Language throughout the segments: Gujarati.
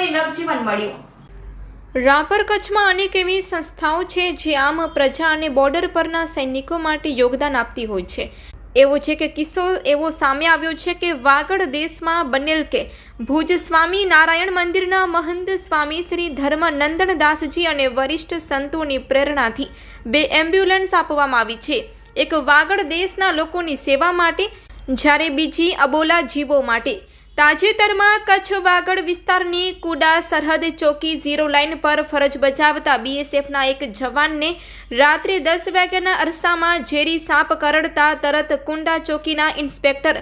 લોકોને નવજીવન મળ્યું। રાપર કચ્છમાં અનેક એવી સંસ્થાઓ છે જે આમ પ્રજા અને બોર્ડર પરના સૈનિકો માટે યોગદાન આપતી હોય છે। એવો છે કે કિસ્સો એવો સામે આવ્યો છે કે વાગડ દેશમાં બનેલ કે ભુજ સ્વામી નારાયણ મંદિરના મહંત સ્વામી શ્રી ધર્મનંદનદાસજી અને વરિષ્ઠ સંતોની પ્રેરણાથી 2 એમ્બ્યુલન્સ આપવામાં આવી છે। એક વાગડ દેશના લોકોની સેવા માટે, જ્યારે બીજી અબોલા જીવો માટે। તાજેતરમાં કચ્છ વાગડ વિસ્તારની કુડા સરહદ ચોકી 0 લાઇન પર ફરજ બજાવતા બીએસએફના એક જવાનને રાત્રે 10 વાગ્યાના અરસામાં ઝેરી સાપ કરડતા તરત કુંડા ચોકીના ઇન્સ્પેક્ટર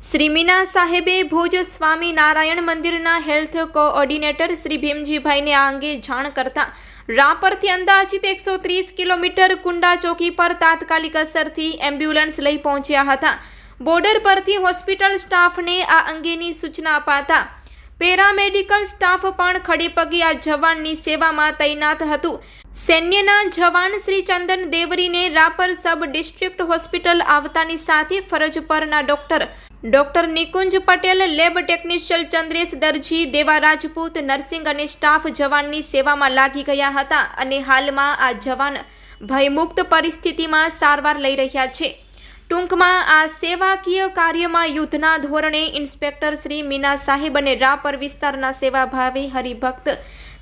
શ્રી મીના સાહેબે ભુજ સ્વામી નારાયણ મંદિરના હેલ્થ કોઓર્ડિનેટર શ્રી ભીમજીભાઈને આ અંગે જાણ કરતા રાપરથી અંદાજિત 130 કિલોમીટર કુંડા ચોકી પર તાત્કાલિક અસરથી એમ્બ્યુલન્સ લઈ પહોંચ્યા હતા। બોર્ડર પરથી હોસ્પિટલ સ્ટાફને આ અંગેની સૂચના અપાતા પેરામેડિકલ સ્ટાફ પણ ખડેપગે આ જવાનની સેવામાં તૈનાત હતું। સૈન્યના જવાન શ્રી ચંદન દેવરીને રાપર સબ ડિસ્ટ્રિક્ટ હોસ્પિટલ આવતાની સાથે ફરજ પરના doctor Nikunj Patel, lab technician Chandresh Darji, Deva Rajput, nursing અને સ્ટાફ જવાનની સેવામાં લાગી ગયા હતા અને હાલમાં આ જવાન ભયમુક્ત પરિસ્થિતિમાં સારવાર લઈ રહ્યા છે। ટૂંકમાં આ સેવાકીય કાર્યમાં યુદ્ધના ધોરણે ઇન્સ્પેક્ટર શ્રી મીના સાહેબ અને રાપર વિસ્તારના સેવાભાવી હરિભક્ત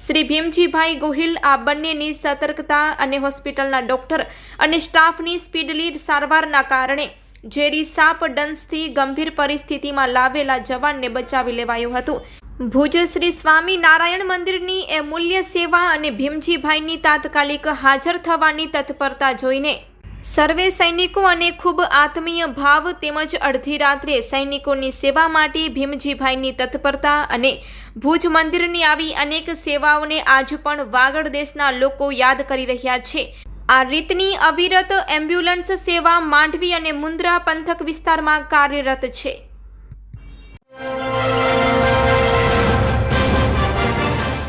શ્રી ભીમજીભાઈ ગોહિલ આ બંનેની સતર્કતા અને હોસ્પિટલના ડોક્ટર અને સ્ટાફની સ્પીડલી સારવારના કારણે ઝેરી સાપ ડંશથી ગંભીર પરિસ્થિતિમાં લાવેલા જવાનને બચાવી લેવાયું હતું। ભુજ શ્રી સ્વામી નારાયણ મંદિરની એ મૂલ્ય સેવા અને ભીમજીભાઈની તાત્કાલિક હાજર થવાની તત્પરતા જોઈને સર્વે સૈનિકો અને ખૂબ આત્મીય ભાવ તેમજ અડધી રાત્રે સૈનિકોની સેવા માટે ભીમજીભાઈની તત્પરતા અને ભુજ મંદિરની આવી અનેક સેવાઓને આજ પણ વાગડ દેશના લોકો યાદ કરી રહ્યા છે। આ રીતની અવિરત એમ્બ્યુલન્સ સેવા માંડવી અને મુન્દ્રા પંથક વિસ્તારમાં કાર્યરત છે।